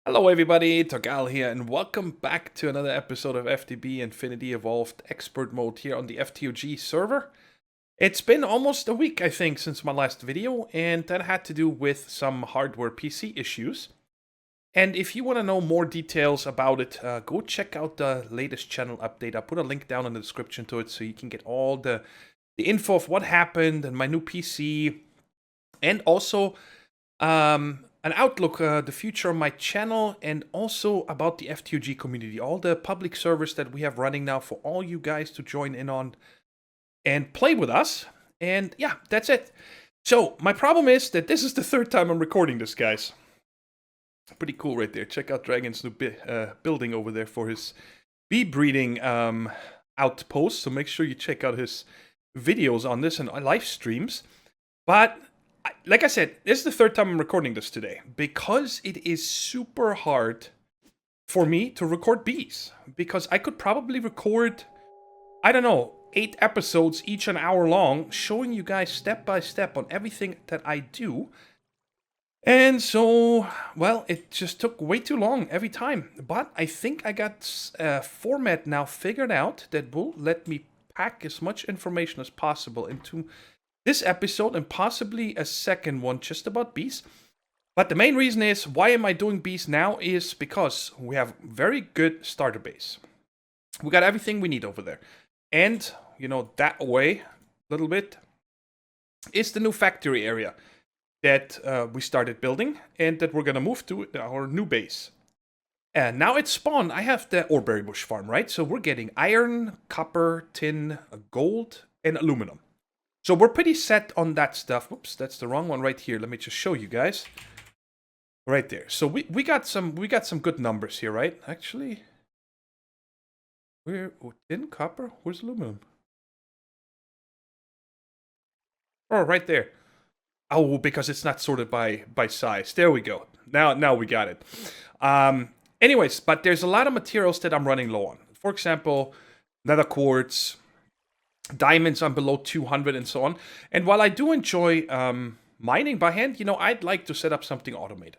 Hello everybody, Thorgal here, and welcome back to another episode of FTB Infinity Evolved Expert Mode here on the FTOG server. It's been almost a week, I think, since my last video, and that had to do with some hardware PC issues. And if you want to know more details about it, go check out the latest channel update. I put a link down in the description to it so you can get all the info of what happened and my new PC, and also an outlook, the future of my channel, and also about the FTOG community, all the public servers that we have running now for all you guys to join in on and play with us. And yeah, that's it. So my problem is that this is the third time I'm recording this, guys. Pretty cool right there. Check out Dragon's new building over there for his bee breeding outpost. So make sure you check out his videos on this and live streams. But like I said, this is the third time I'm recording this today because it is super hard for me to record bees. Because I could probably record, I don't know, 8 episodes, each an hour long, showing you guys step by step on everything that I do. And so, well, it just took way too long every time. But I think I got a format now figured out that will let me pack as much information as possible into this episode and possibly a second one just about bees. But the main reason is, why am I doing bees now, is because we have very good starter base. We got everything we need over there. And, you know, that way, a little bit, is the new factory area that we started building and that we're going to move to our new base. And now it's spawned. I have the Alveary bush farm, right? So we're getting iron, copper, tin, gold, and aluminum. So we're pretty set on that stuff. Whoops, that's the wrong one right here. Let me just show you guys. Right there. So we got some good numbers here, right? Actually, we're tin, copper. Where's aluminum? Oh, right there. Oh, because it's not sorted by size. There we go. Now we got it. Anyways, but there's a lot of materials that I'm running low on. For example, nether quartz, diamonds I'm below 200 and so on. And while I do enjoy mining by hand, you know, I'd like to set up something automated.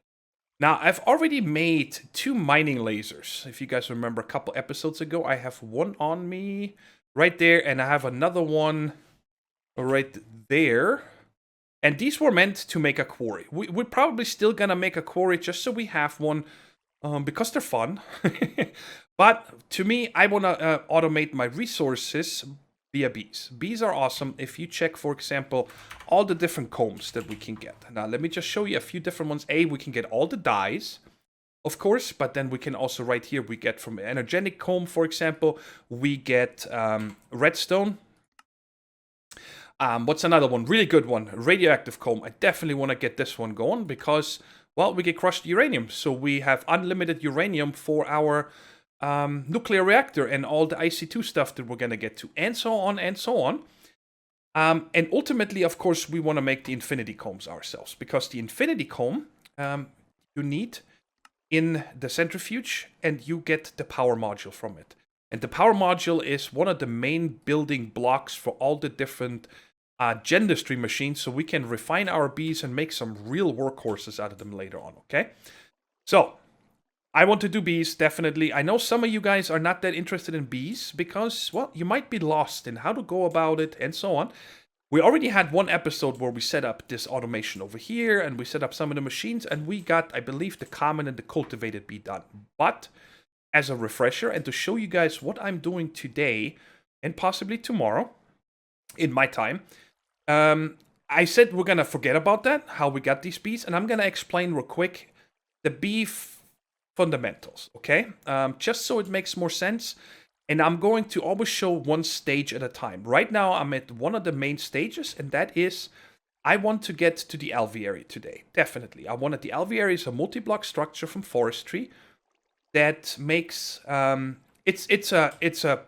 Now, I've already made 2 mining lasers. If you guys remember a couple episodes ago, I have one on me right there, and I have another one right there. And these were meant to make a quarry. We're probably still gonna make a quarry just so we have one, because they're fun. But to me, I wanna automate my resources via bees. Bees are awesome. If you check, for example, all the different combs that we can get. Now, let me just show you a few different ones. We can get all the dyes, of course, but then we can also, right here, we get from energetic comb, for example, we get redstone. What's another one? Really good one. Radioactive comb. I definitely want to get this one going because, well, we get crushed uranium. So we have unlimited uranium for our nuclear reactor and all the IC2 stuff that we're going to get to, and so on and so on. And ultimately, of course, we want to make the infinity combs ourselves, because the infinity comb you need in the centrifuge, and you get the power module from it. And the power module is one of the main building blocks for all the different Gendustry machines, so we can refine our bees and make some real workhorses out of them later on, okay? So, I want to do bees, definitely. I know some of you guys are not that interested in bees because, well, you might be lost in how to go about it and so on. We already had one episode where we set up this automation over here, and we set up some of the machines, and we got, I believe, the common and the cultivated bee done. But as a refresher, and to show you guys what I'm doing today and possibly tomorrow in my time, I said we're gonna forget about that, how we got these bees, and I'm gonna explain real quick the bee fundamentals, okay? Just so it makes more sense. And I'm going to always show one stage at a time. Right now, I'm at one of the main stages, and that is, I want to get to the Alveary today. Definitely. I wanted the Alveary is a multi-block structure from forestry that makes it's a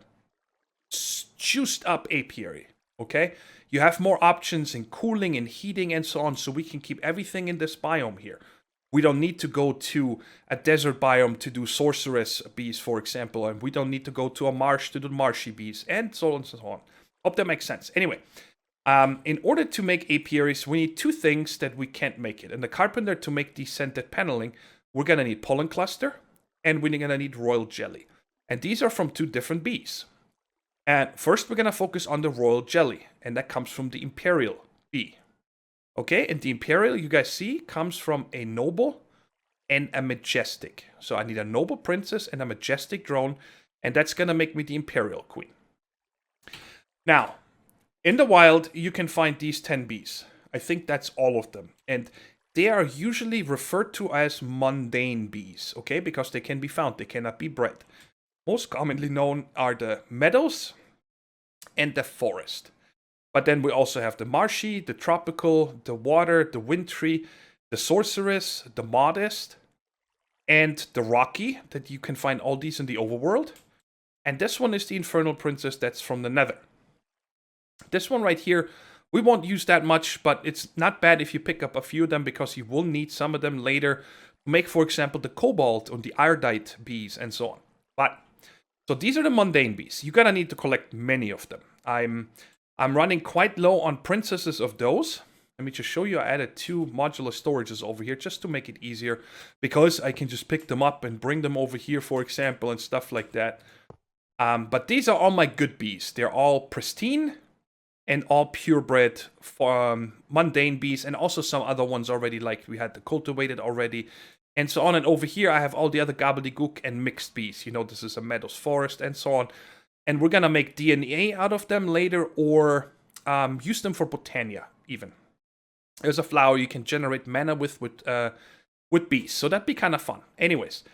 juiced up apiary. Okay, you have more options in cooling and heating and so on, so we can keep everything in this biome here. We don't need to go to a desert biome to do sorceress bees, for example, and we don't need to go to a marsh to do marshy bees, and so on and so on. Hope that makes sense. Anyway, in order to make apiaries, we need 2 things that we can't make it. And the carpenter, to make the scented paneling, we're going to need pollen cluster, and we're going to need royal jelly. And these are from 2 different bees. And first we're going to focus on the royal jelly, and that comes from the imperial bee. Okay, and the imperial, you guys see, comes from a noble and a majestic. So I need a noble princess and a majestic drone, and that's going to make me the imperial queen. Now, in the wild, you can find these 10 bees. I think that's all of them. And they are usually referred to as mundane bees, okay? Because they can be found, they cannot be bred. Most commonly known are the meadows and the forest. But then we also have the marshy, the tropical, the water, the wintry, the sorceress, the modest, and the rocky, that you can find all these in the overworld. And this one is the infernal princess that's from the nether. This one right here, we won't use that much, but it's not bad if you pick up a few of them, because you will need some of them later to make, for example, the cobalt or the iodite bees and so on. But so these are the mundane bees. You're gonna need to collect many of them. I'm running quite low on princesses of those. Let me just show you. I added 2 modular storages over here just to make it easier, because I can just pick them up and bring them over here, for example, and stuff like that. But these are all my good bees. They're all pristine and all purebred mundane bees, and also some other ones already, like we had the cultivated already, and so on. And over here I have all the other gobbledygook and mixed bees. You know, this is a meadows forest and so on. And we're gonna make DNA out of them later, or use them for botania even. There's a flower you can generate mana with bees, so that'd be kind of fun. Anyways,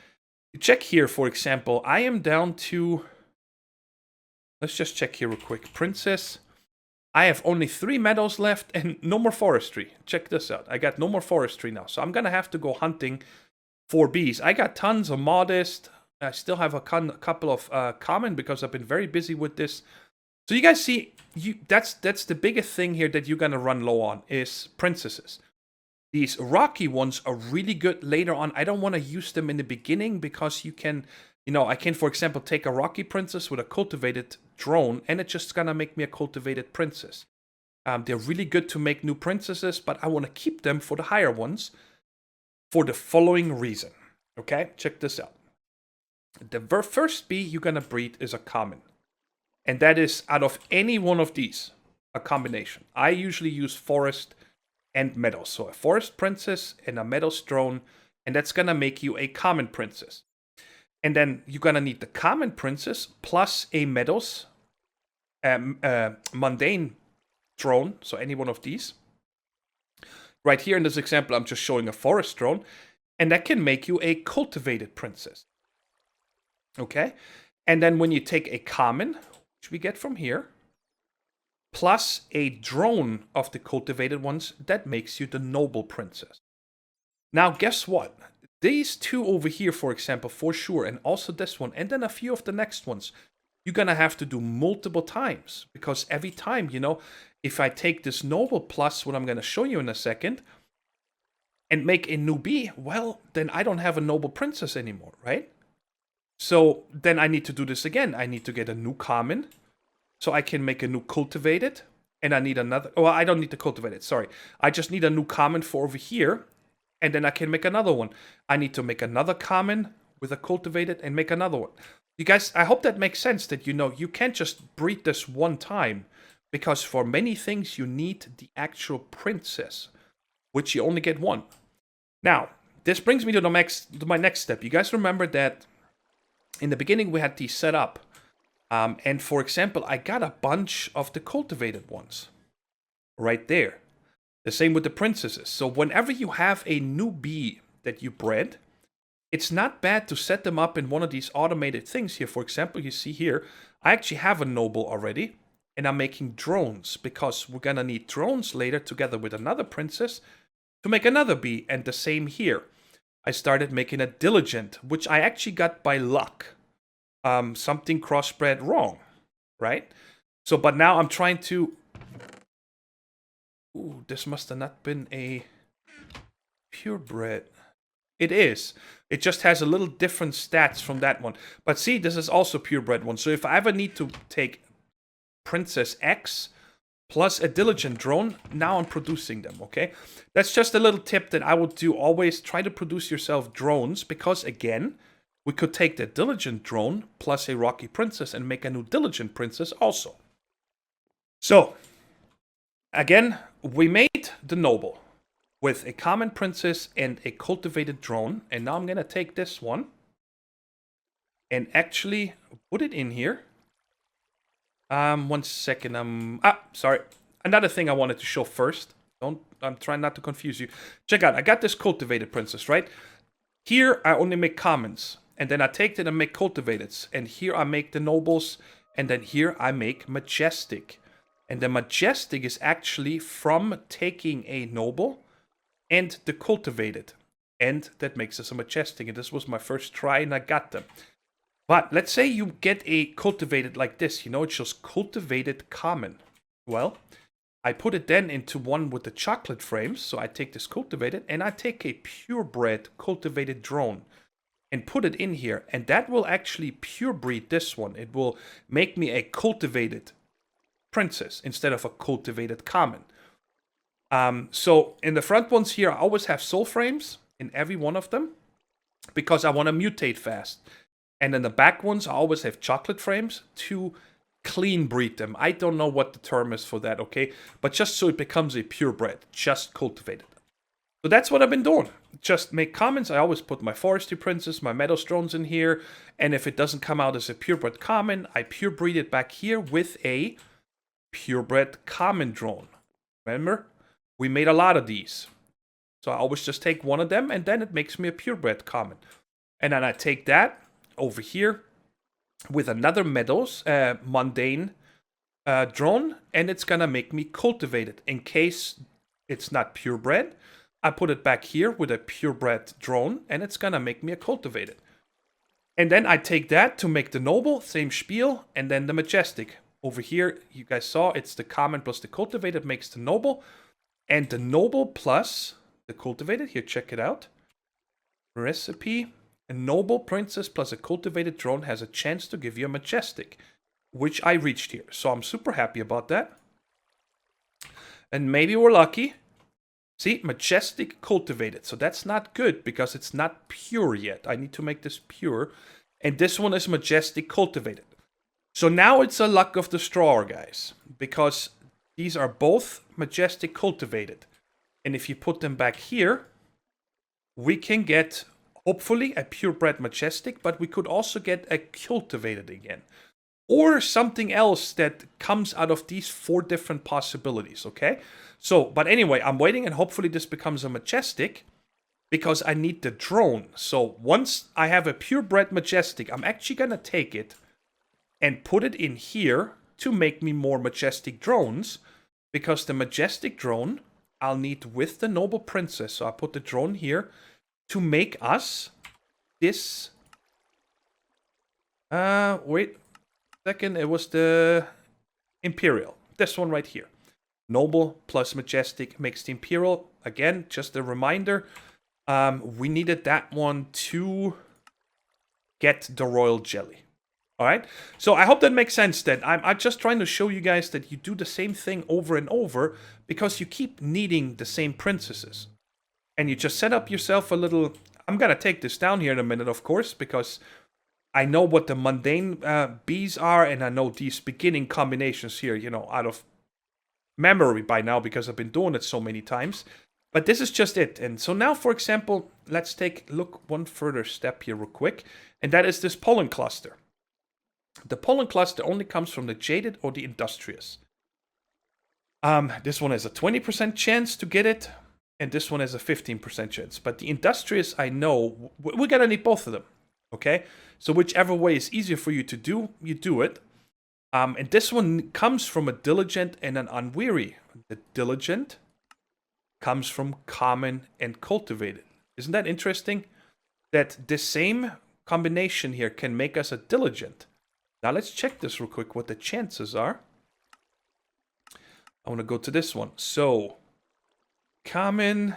you check here, for example, I am down to, let's just check here real quick. Princess, I have only 3 meadows left and no more forestry. Check this out. I got no more forestry now, so I'm gonna have to go hunting for bees. I got tons of modest. I still have a couple of common, because I've been very busy with this. So you guys see, that's the biggest thing here that you're gonna run low on, is princesses. These rocky ones are really good later on. I don't want to use them in the beginning, because you can, you know, I can, for example, take a rocky princess with a cultivated drone, and it's just gonna make me a cultivated princess. They're really good to make new princesses, but I want to keep them for the higher ones for the following reason. Okay, check this out. The first bee you're gonna breed is a common, and that is out of any one of these, a combination. I usually use forest and meadows, so a forest princess and a meadows drone, and that's gonna make you a common princess. And then you're gonna need the common princess plus a meadows mundane drone, so any one of these. Right here in this example, I'm just showing a forest drone, and that can make you a cultivated princess. Okay, and then when you take a common, which we get from here, plus a drone of the cultivated ones, that makes you the noble princess. Now, guess what? These 2 over here, for example, for sure, and also this one, and then a few of the next ones, you're gonna have to do multiple times, because every time, you know, if I take this noble plus what I'm gonna show you in a second, and make a new bee, well, then I don't have a noble princess anymore, right? So then I need to do this again. I need to get a new common, so I can make a new cultivated, and I need another, well, I don't need to cultivate it, sorry. I just need a new common for over here, and then I can make another one. I need to make another common with a cultivated and make another one. You guys, I hope that makes sense, that you know, you can't just breed this one time, because for many things you need the actual princess, which you only get one. Now, this brings me to my next step. You guys remember that in the beginning we had these set up. And for example, I got a bunch of the cultivated ones right there. The same with the princesses. So whenever you have a new bee that you bred, it's not bad to set them up in one of these automated things here. For example, you see here, I actually have a noble already, and I'm making drones, because we're gonna need drones later together with another princess to make another bee. And the same here. I started making a diligent, which I actually got by luck. Something crossbred wrong, right? So, but now I'm trying to... Ooh, this must have not been a purebred. It is. It just has a little different stats from that one. But see, this is also purebred one. So if I ever need to take Princess X plus a diligent drone. Now I'm producing them, okay? That's just a little tip that I would do always. Try to produce yourself drones because, again, we could take the diligent drone plus a rocky princess and make a new diligent princess also. So, again, we made the noble with a common princess and a cultivated drone. And now I'm going to take this one and actually put it in here. 1 second. Sorry. Another thing I wanted to show first. I'm trying not to confuse you. Check out. I got this cultivated princess, right? Here, I only make commons. And then I take it and make cultivateds. And here I make the nobles. And then here I make majestic. And the majestic is actually from taking a noble and the cultivated. And that makes us a majestic. And this was my first try and I got them. But let's say you get a cultivated like this. You know, it shows cultivated common. Well, I put it then into one with the chocolate frames. So I take this cultivated and I take a purebred cultivated drone and put it in here. And that will actually purebreed this one. It will make me a cultivated princess instead of a cultivated common. So in the front ones here, I always have soul frames in every one of them because I want to mutate fast. And in the back ones, I always have chocolate frames to clean breed them. I don't know what the term is for that, okay? But just so it becomes a purebred, just cultivated. So that's what I've been doing. Just make commons. I always put my forestry princess, my meadows drones in here. And if it doesn't come out as a purebred common, I purebreed it back here with a purebred common drone. Remember? We made a lot of these. So I always just take one of them and then it makes me a purebred common. And then I take that over here with another meadows mundane drone, and it's gonna make me cultivated. In case it's not purebred, I put it back here with a purebred drone, and it's gonna make me a cultivated. And then I take that to make the noble, same spiel, and then the majestic. Over here, you guys saw it's the common plus the cultivated makes the noble, and the noble plus the cultivated. Here, check it out. Recipe. A noble princess plus a cultivated drone has a chance to give you a majestic, which I reached here. So I'm super happy about that. And maybe we're lucky. See, majestic cultivated. So that's not good because it's not pure yet. I need to make this pure. And this one is majestic cultivated. So now it's a luck of the straw, guys. Because these are both majestic cultivated. And if you put them back here, we can get hopefully a purebred majestic, but we could also get a cultivated again. Or something else that comes out of these 4 different possibilities, okay? So, but anyway, I'm waiting and hopefully this becomes a majestic because I need the drone. So once I have a purebred majestic, I'm actually going to take it and put it in here to make me more majestic drones because the majestic drone I'll need with the noble princess. So I put the drone here to make us this, wait a second, it was the Imperial. This one right here. Noble plus Majestic makes the Imperial. Again, just a reminder, we needed that one to get the Royal Jelly. Alright, so I hope that makes sense then. I'm just trying to show you guys that you do the same thing over and over because you keep needing the same princesses. And you just set up yourself a little... I'm going to take this down here in a minute, of course, because I know what the mundane bees are, and I know these beginning combinations here, you know, out of memory by now, because I've been doing it so many times. But this is just it. And so now, for example, let's look one further step here real quick, and that is this pollen cluster. The pollen cluster only comes from the jaded or the industrious. This one has a 20% chance to get it. And this one has a 15% chance. But the industrious, I know, we're going to need both of them. Okay? So whichever way is easier for you to do, you do it. And this one comes from a diligent and an unweary. The diligent comes from common and cultivated. Isn't that interesting? That the same combination here can make us a diligent. Now let's check this real quick, what the chances are. I want to go to this one. So... common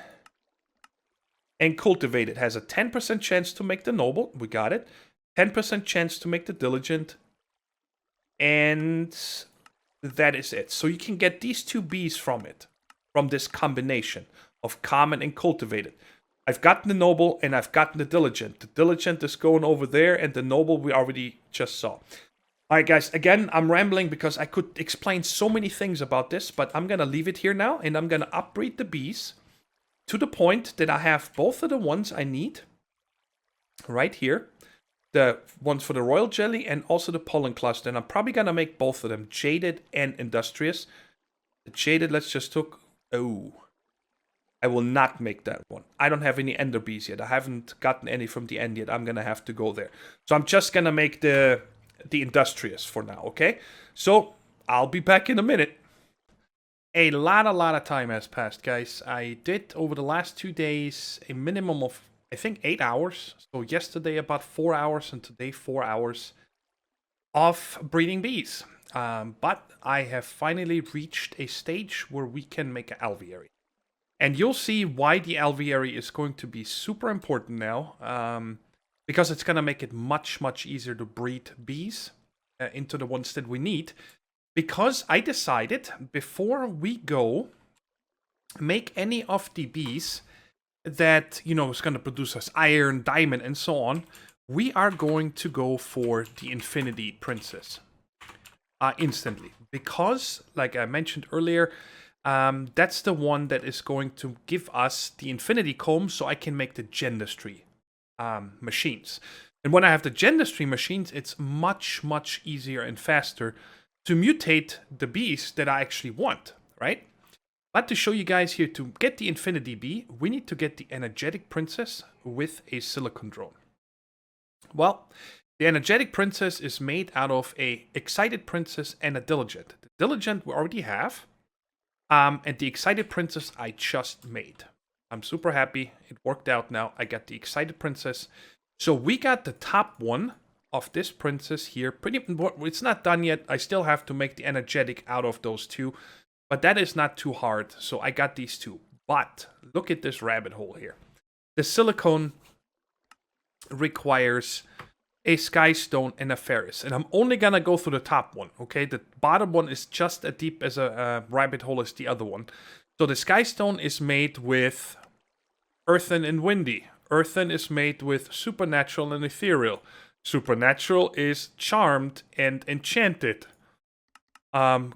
and cultivated has a 10% chance to make the noble. We got it. 10% chance to make the diligent. And that is it. So you can get these 2 bees from it, from this combination of common and cultivated. I've gotten the noble and I've gotten the diligent. The diligent is going over there, and the noble we already just saw. Alright guys, again, I'm rambling because I could explain so many things about this, but I'm gonna leave it here now, and I'm gonna upbreed the bees to the point that I have both of the ones I need right here. The ones for the royal jelly and also the pollen cluster. And I'm probably going to make both of them, jaded and industrious. The jaded, let's just took... Oh, I will not make that one. I don't have any ender bees yet. I haven't gotten any from the end yet. I'm going to have to go there. So I'm just going to make the industrious for now, okay? So I'll be back in a minute. A lot of time has passed, guys. I did, over the last 2 days, a minimum of, I think, 8 hours. So yesterday about 4 hours and today 4 hours of breeding bees. But I have finally reached a stage where we can make an alveary. And you'll see why the alveary is going to be super important now. Because it's going to make it much easier to breed bees into the ones that we need. Because I decided, before we go make any of the bees that, you know, is going to produce us iron, diamond, and so on, we are going to go for the Infinity Princess instantly. Because, like I mentioned earlier, that's the one that is going to give us the Infinity Comb, so I can make the Gendustry machines. And when I have the Gendustry machines, it's much easier and faster to mutate the bees that I actually want, right? But to show you guys here, to get the Infinity Bee, we need to get the Energetic Princess with a silicon drone. Well, the Energetic Princess is made out of a Excited Princess and a Diligent. The Diligent we already have, and the Excited Princess I just made. I'm super happy. It worked out now. I got the Excited Princess. So we got the top one of this princess here. It's not done yet. I still have to make the energetic out of those 2. But that is not too hard. So I got these 2. But look at this rabbit hole here. The silicone requires a sky stone and a ferris. And I'm only going to go through the top one. Okay, the bottom one is just as deep as a rabbit hole as the other one. So the sky stone is made with earthen and windy. Earthen is made with supernatural and ethereal. Supernatural is charmed and enchanted.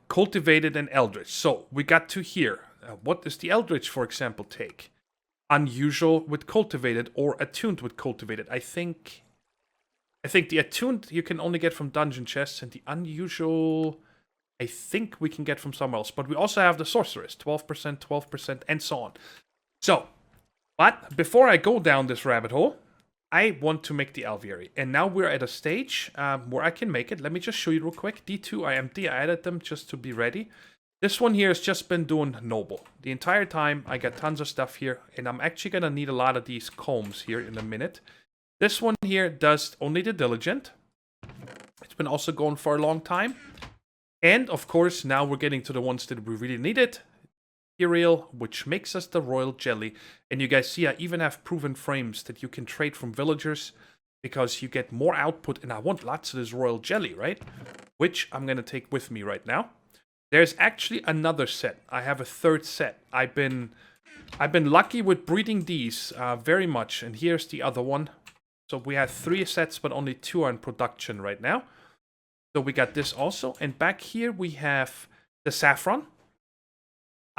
Cultivated and eldritch. So we got 2 here. What does the eldritch, for example, take? Unusual with cultivated or attuned with cultivated. I think the attuned you can only get from dungeon chests, and the unusual I think we can get from somewhere else. But we also have the sorceress, 12%, 12%, and so on. So, but before I go down this rabbit hole, I want to make the alveary. And now we're at a stage where I can make it. Let me just show you real quick. D2 IMD, I added them just to be ready. This one here has just been doing noble. The entire time, I got tons of stuff here. And I'm actually going to need a lot of these combs here in a minute. This one here does only the diligent. It's been also going for a long time. And, of course, now we're getting to the ones that we really needed. Imperial, which makes us the royal jelly. And you guys see I even have proven frames that you can trade from villagers because you get more output, and I want lots of this royal jelly, right? Which I'm going to take with me right now. There's actually another set. I have a 3rd set. I've been lucky with breeding these very much, and here's the other one. So we have 3 sets, but only 2 are in production right now. So we got this also, and back here we have the saffron.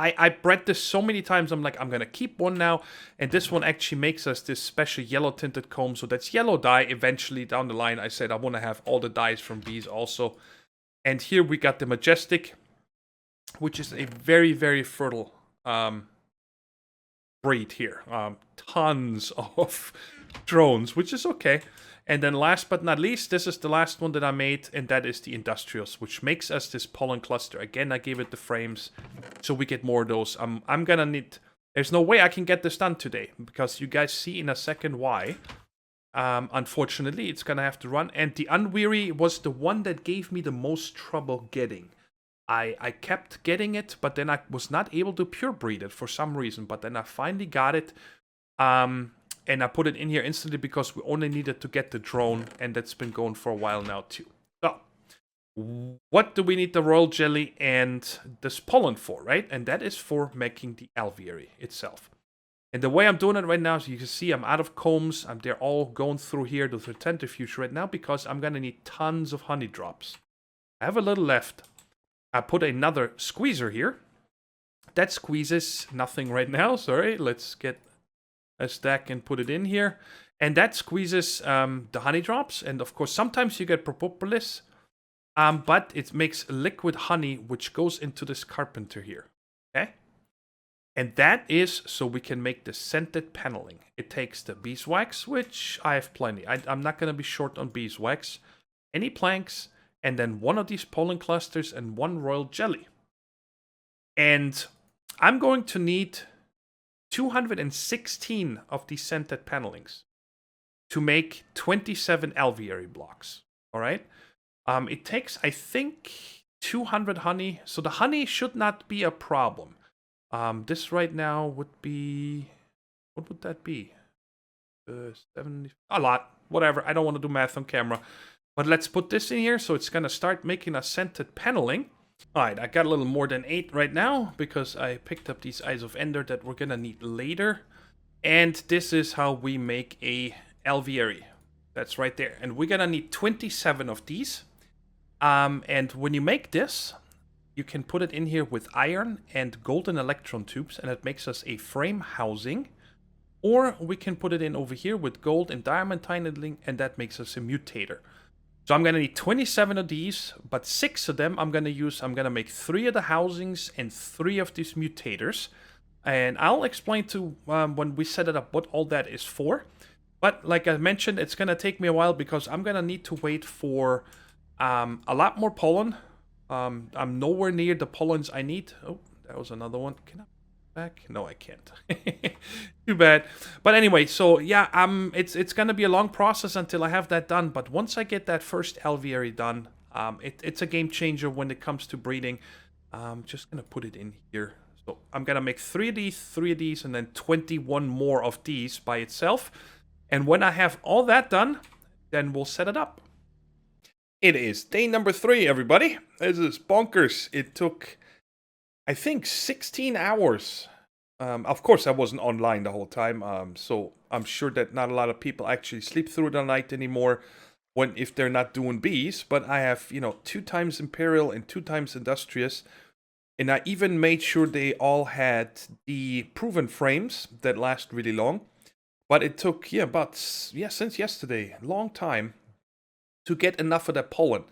I bred this so many times, I'm like, I'm going to keep one now. And this one actually makes us this special yellow tinted comb. So that's yellow dye. Eventually down the line, I said I want to have all the dyes from bees also. And here we got the majestic, which is a very, very fertile breed here. Tons of drones, which is okay. And then last but not least, this is the last one that I made, and that is the Industrials, which makes us this pollen cluster. Again, I gave it the frames, so we get more of those. I'm gonna need... There's no way I can get this done today, because you guys see in a second why. Unfortunately, it's gonna have to run. And the Unweary was the one that gave me the most trouble getting. I kept getting it, but then I was not able to pure breed it for some reason. But then I finally got it. And I put it in here instantly because we only needed to get the drone, and that's been going for a while now too. So, what do we need the royal jelly and this pollen for, right? And that is for making the alveary itself. And the way I'm doing it right now, so you can see I'm out of combs. They're all going through here to the centrifuge right now because I'm going to need tons of honey drops. I have a little left. I put another squeezer here. That squeezes nothing right now. Sorry, let's get a stack and put it in here. And that squeezes the honey drops. And of course, sometimes you get propolis. But it makes liquid honey, which goes into this carpenter here. Okay? And that is so we can make the scented paneling. It takes the beeswax, which I have plenty. I'm not going to be short on beeswax. Any planks, and then one of these pollen clusters and one royal jelly. And I'm going to need 216 of these scented panelings to make 27 alveary blocks. All right? It takes, I think, 200 honey. So the honey should not be a problem. This right now would be, what would that be? 70, a lot, whatever. I don't want to do math on camera. But let's put this in here, so it's going to start making a scented paneling. All right, I got a little more than 8 right now, because I picked up these Eyes of Ender that we're going to need later. And this is how we make a alveary. That's right there. And we're going to need 27 of these. And when you make this, you can put it in here with iron and golden electron tubes, and it makes us a frame housing. Or we can put it in over here with gold and diamond tiling, and that makes us a mutator. So I'm going to need 27 of these, but 6 of them I'm going to use. I'm going to make 3 of the housings and 3 of these mutators. And I'll explain to when we set it up what all that is for. But like I mentioned, it's going to take me a while because I'm going to need to wait for a lot more pollen. I'm nowhere near the pollens I need. Oh, that was another one. Can I back? No, I can't. Too bad. But anyway, so yeah, it's gonna be a long process until I have that done. But once I get that first alveary done, it's a game changer when it comes to breeding. I'm just gonna put it in here. So I'm gonna make 3 of these, and then 21 more of these by itself. And when I have all that done, then we'll set it up. It is day number 3, everybody. This is bonkers. It took, I think, 16 hours. Of course, I wasn't online the whole time, so I'm sure that not a lot of people actually sleep through the night anymore if they're not doing bees. But I have, 2 times Imperial and 2 times Industrious. And I even made sure they all had the proven frames that last really long. But it took, since yesterday, a long time to get enough of that pollen.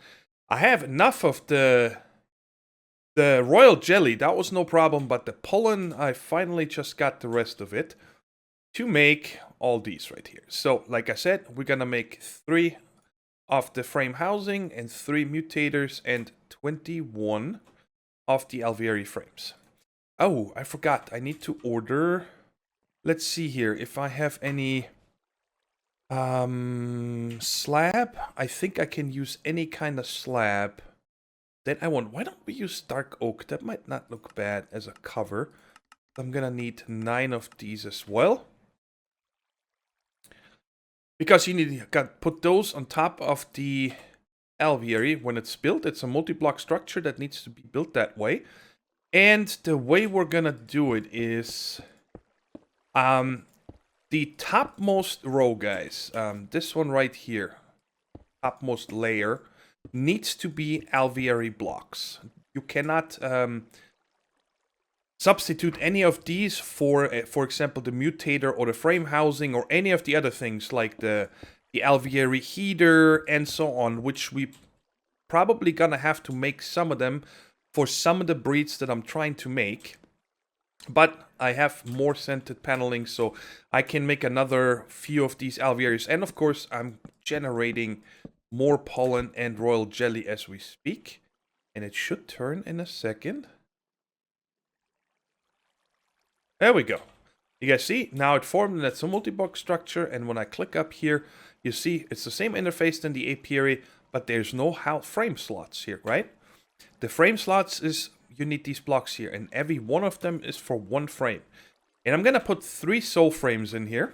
I have enough of the royal jelly, that was no problem, but the pollen, I finally just got the rest of it to make all these right here. So, like I said, we're gonna make 3 of the frame housing and 3 mutators and 21 of the alveary frames. Oh, I forgot, I need to order, let's see here, if I have any slab. I think I can use any kind of slab. Then I want, why don't we use dark oak? That might not look bad as a cover. I'm gonna need 9 of these as well. Because you got put those on top of the alveary when it's built. It's a multi-block structure that needs to be built that way. And the way we're gonna do it is the topmost row, guys, this one right here, topmost layer, needs to be alveary blocks. You cannot substitute any of these for example, the mutator or the frame housing or any of the other things like the alveary heater and so on, which we probably gonna have to make some of them for some of the breeds that I'm trying to make. But I have more scented paneling, so I can make another few of these alvearies. And of course, I'm generating more pollen and royal jelly as we speak. And it should turn in a second. There we go. You guys see? Now it formed, and that's a multi-block structure. And when I click up here, you see it's the same interface than the apiary, but there's no frame slots here, right? The frame slots is, you need these blocks here, and every one of them is for 1 frame. And I'm gonna put 3 soul frames in here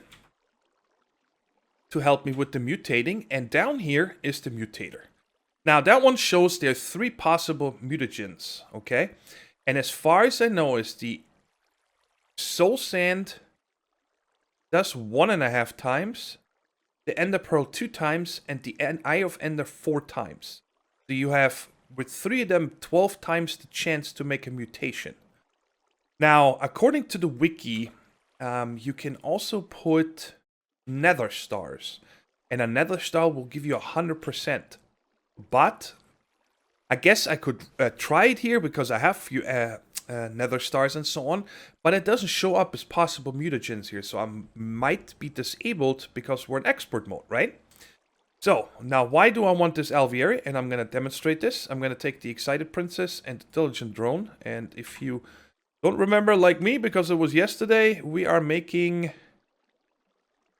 to help me with the mutating, and down here is the mutator. Now, that one shows there are 3 possible mutagens, okay? And as far as I know, is the Soul Sand does 1.5 times, the Ender Pearl 2 times, and the Eye of Ender 4 times. So you have, with 3 of them, 12 times the chance to make a mutation. Now, according to the wiki, you can also put nether stars. And a nether star will give you 100%. But I guess I could try it here because I have few nether stars and so on. But it doesn't show up as possible mutagens here. So I might be disabled because we're in expert mode, right? So, now why do I want this Alveary? And I'm going to demonstrate this. I'm going to take the Excited Princess and the Diligent Drone. And if you don't remember like me, because it was yesterday, we are making...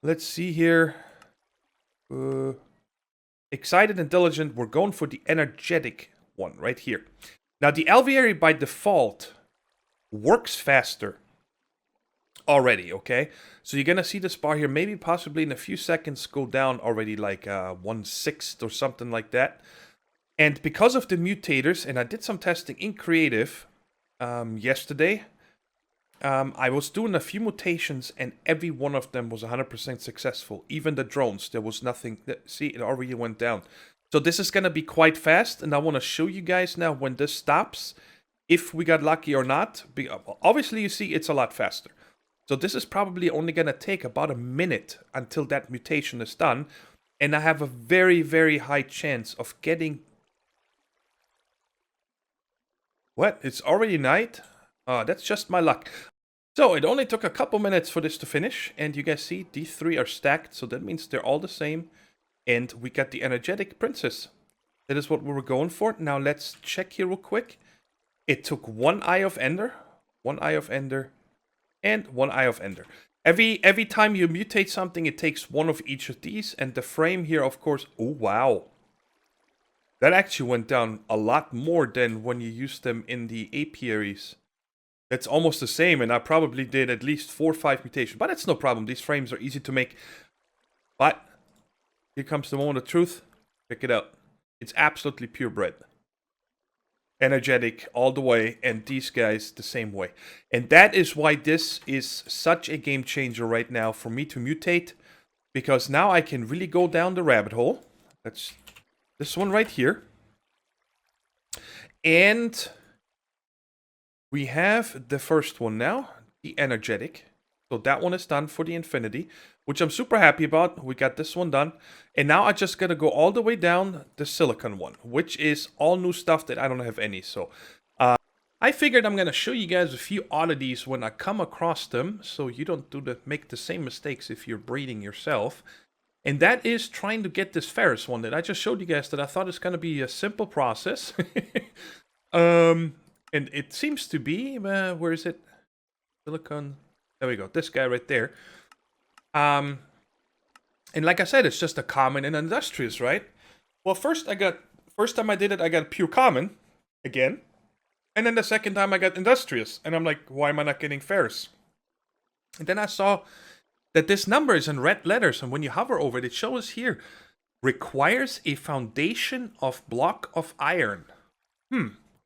Let's see here. Excited and Diligent, we're going for the energetic one right here. Now, the Alveary by default works faster already, okay? So you're gonna see this bar here, maybe possibly in a few seconds go down already like 1/6 or something like that. And because of the mutators, and I did some testing in creative yesterday, I was doing a few mutations and every one of them was 100% successful. Even the drones, there was nothing. See, it already went down. So this is going to be quite fast, and I want to show you guys now when this stops, if we got lucky or not. Obviously, you see it's a lot faster. So this is probably only going to take about a minute until that mutation is done. And I have a very, very high chance of getting... What? It's already night? That's just my luck. So it only took a couple minutes for this to finish. And you guys see these 3 are stacked. So that means they're all the same. And we got the energetic princess. That is what we were going for. Now let's check here real quick. It took 1 Eye of Ender, 1 Eye of Ender, and 1 Eye of Ender. Every time you mutate something, it takes 1 of each of these. And the frame here, of course... Oh, wow. That actually went down a lot more than when you used them in the apiaries. That's almost the same, and I probably did at least 4 or 5 mutations. But it's no problem. These frames are easy to make. But here comes the moment of truth. Check it out. It's absolutely purebred. Energetic all the way, and these guys the same way. And that is why this is such a game changer right now for me to mutate. Because now I can really go down the rabbit hole. That's this one right here. And we have the first one now, the energetic. So that one is done for the infinity, which I'm super happy about. We got this one done. And now I just gotta go all the way down the silicon one, which is all new stuff that I don't have any. So I figured I'm gonna show you guys a few oddities when I come across them, so you don't make the same mistakes if you're breeding yourself. And that is trying to get this Ferris one that I just showed you guys that I thought is gonna be a simple process. And it seems to be, where is it? Silicon. There we go. This guy right there. And like I said, it's just a common and industrious, right? Well, first time I did it, I got pure common again. And then the second time I got industrious. And I'm like, why am I not getting Ferris? And then I saw that this number is in red letters. And when you hover over it, it shows here, requires a foundation of block of iron.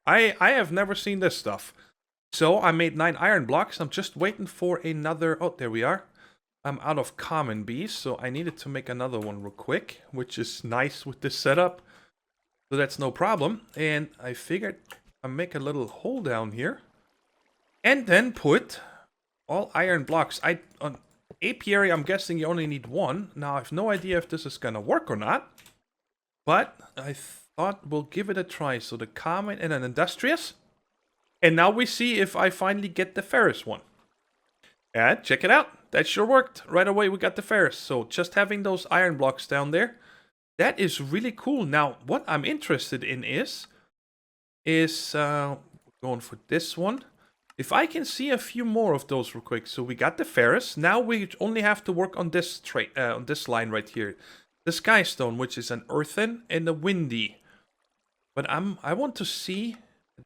I have never seen this stuff. So I made 9 iron blocks. I'm just waiting for another... Oh, there we are. I'm out of common bees, so I needed to make another one real quick, which is nice with this setup. So that's no problem. And I figured I'll make a little hole down here. And then put all iron blocks. On apiary, I'm guessing you only need 1. Now, I have no idea if this is going to work or not. But I thought we'll give it a try. So the common and an industrious. And now we see if I finally get the Ferris one. And check it out. That sure worked. Right away we got the Ferris. So just having those iron blocks down there, that is really cool. Now, what I'm interested in is going for this one. If I can see a few more of those real quick. So we got the Ferris. Now we only have to work on this on this line right here. The Skystone, which is an earthen and a windy. But I want to see...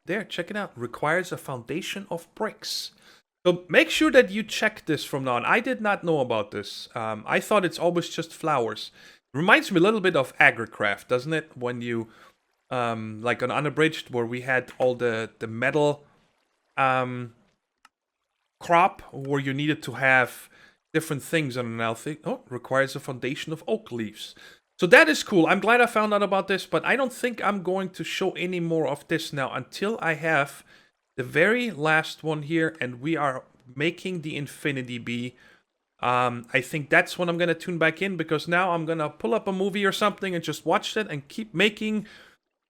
There, check it out. Requires a foundation of bricks. So make sure that you check this from now on. I did not know about this. I thought it's always just flowers. It reminds me a little bit of AgriCraft, doesn't it? When you like on Unabridged, where we had all the metal crop, where you needed to have different things on an Alveary. Oh, requires a foundation of oak leaves. So that is cool. I'm glad I found out about this, but I don't think I'm going to show any more of this now until I have the very last one here, and we are making the Infinity Bee. I think that's when I'm going to tune back in, because now I'm going to pull up a movie or something and just watch it and keep making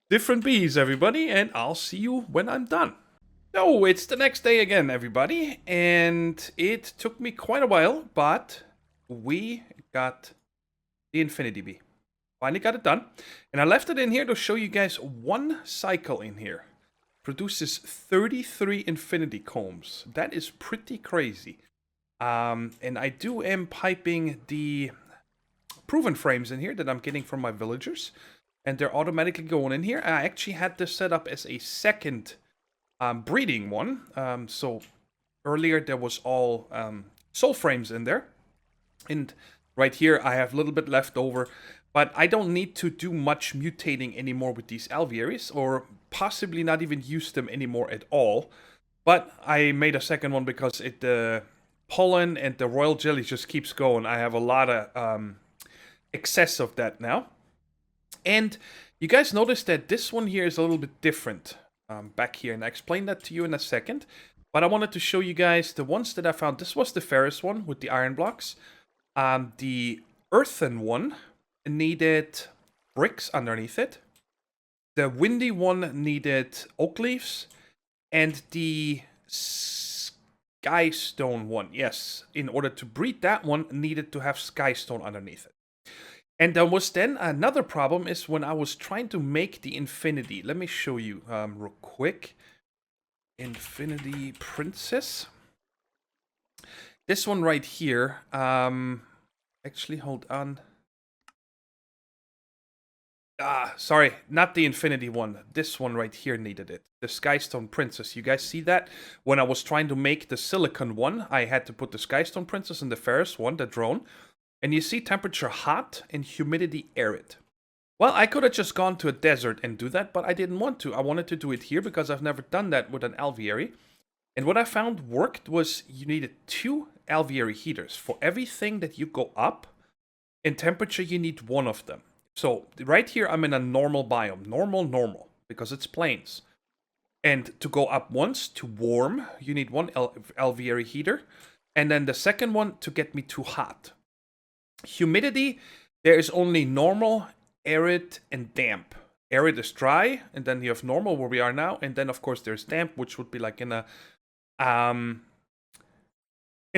different bees, everybody, and I'll see you when I'm done. So, it's the next day again, everybody, and it took me quite a while, but we got the Infinity Bee. Finally got it done, and I left it in here to show you guys one cycle in here. Produces 33 infinity combs. That is pretty crazy. And I am piping the proven frames in here that I'm getting from my villagers, and they're automatically going in here. I actually had this set up as a second breeding one. So earlier there was all soul frames in there, and right here I have a little bit left over. But I don't need to do much mutating anymore with these Alvearies, or possibly not even use them anymore at all. But I made a second one because the pollen and the royal jelly just keeps going. I have a lot of excess of that now. And you guys notice that this one here is a little bit different back here, and I'll explain that to you in a second. But I wanted to show you guys the ones that I found. This was the ferrous one with the iron blocks. The earthen one needed bricks underneath it. The windy one needed oak leaves. And the skystone one, yes, in order to breed that one, needed to have skystone underneath it. And there was then another problem, is when I was trying to make the Infinity. Let me show you real quick. Infinity Princess. This one right here. Actually, hold on. Sorry, not the Infinity one. This one right here needed it. The Skystone Princess. You guys see that? When I was trying to make the Silicon one, I had to put the Skystone Princess in the ferrous one, the drone. And you see temperature hot and humidity arid. Well, I could have just gone to a desert and do that, but I didn't want to. I wanted to do it here because I've never done that with an Alveary. And what I found worked was you needed 2 Alveary heaters. For everything that you go up in temperature, you need 1 of them. So right here, I'm in a normal biome. Normal, because it's plains. And to go up once, to warm, you need 1 Alveary heater. And then the second one to get me too hot. Humidity, there is only normal, arid, and damp. Arid is dry, and then you have normal, where we are now. And then, of course, there's damp, which would be like in a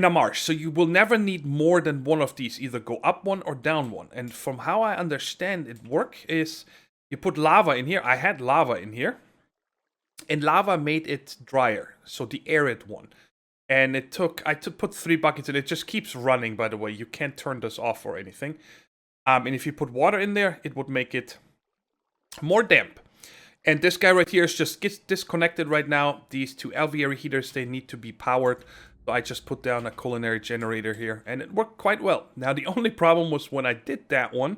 marsh. So you will never need more than 1 of these, either go up 1 or down 1. And from how I understand it work is you put lava in here. I had lava in here, and lava made it drier. So the arid one. And I put 3 buckets in. It just keeps running, by the way. You can't turn this off or anything. And if you put water in there, it would make it more damp. And this guy right here is just gets disconnected right now. These 2 Alveary heaters, they need to be powered. So I just put down a culinary generator here, and it worked quite well. Now, the only problem was when I did that one,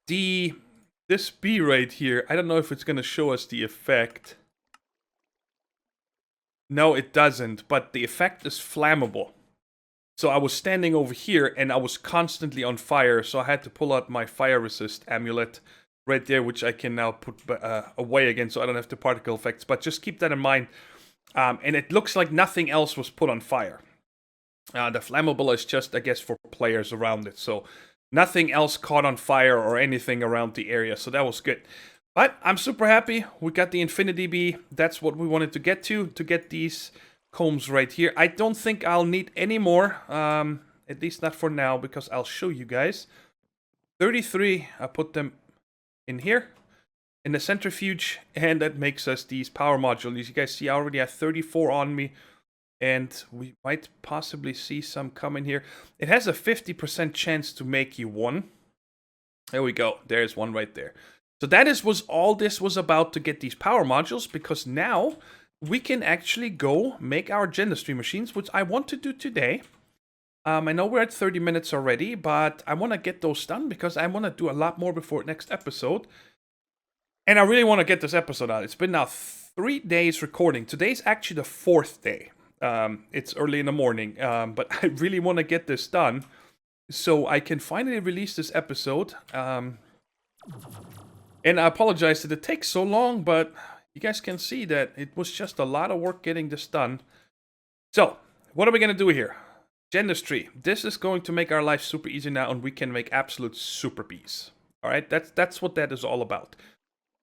this bee right here, I don't know if it's going to show us the effect. No, it doesn't, but the effect is flammable. So I was standing over here, and I was constantly on fire, so I had to pull out my fire resist amulet right there, which I can now put away again, so I don't have the particle effects. But just keep that in mind. And it looks like nothing else was put on fire. The flammable is just, I guess, for players around it. So nothing else caught on fire or anything around the area. So that was good. But I'm super happy. We got the Infinity Bee. That's what we wanted to get these combs right here. I don't think I'll need any more. At least not for now, because I'll show you guys. 33, I put them in here. In the centrifuge, and that makes us these power modules. As you guys see, I already have 34 on me, and we might possibly see some coming here. It has a 50% chance to make you 1. There we go. There's 1 right there. So that was all this was about, to get these power modules, because now we can actually go make our Gendustry machines, which I want to do today. I know we're at 30 minutes already, but I want to get those done because I want to do a lot more before next episode. And I really want to get this episode out. It's been now 3 days recording. Today's actually the 4th day. It's early in the morning, but I really want to get this done so I can finally release this episode. And I apologize that it takes so long, but you guys can see that it was just a lot of work getting this done. So, what are we going to do here? Gendustry. This is going to make our life super easy now, and we can make absolute super bees. Alright, that's what that is all about.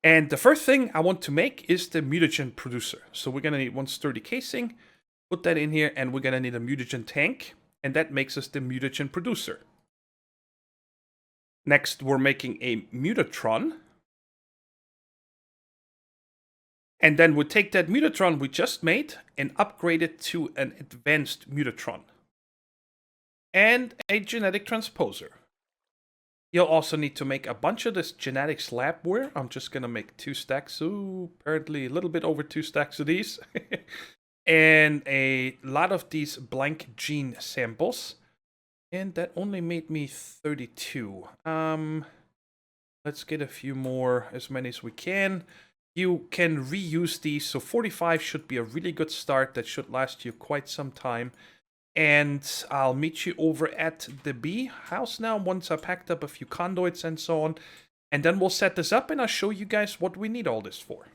And the first thing I want to make is the mutagen producer. So we're going to need one sturdy casing, put that in here, and we're going to need a mutagen tank, and that makes us the mutagen producer. Next, we're making a mutatron. And then we take that mutatron we just made and upgrade it to an advanced mutatron. And a genetic transposer. You'll also need to make a bunch of this genetic slabware. I'm just going to make 2 stacks. Ooh, apparently a little bit over 2 stacks of these. And a lot of these blank gene samples. And that only made me 32. Let's get a few more, as many as we can. You can reuse these, so 45 should be a really good start. That should last you quite some time. And I'll meet you over at the bee house now once I packed up a few conduits and so on. And then we'll set this up and I'll show you guys what we need all this for.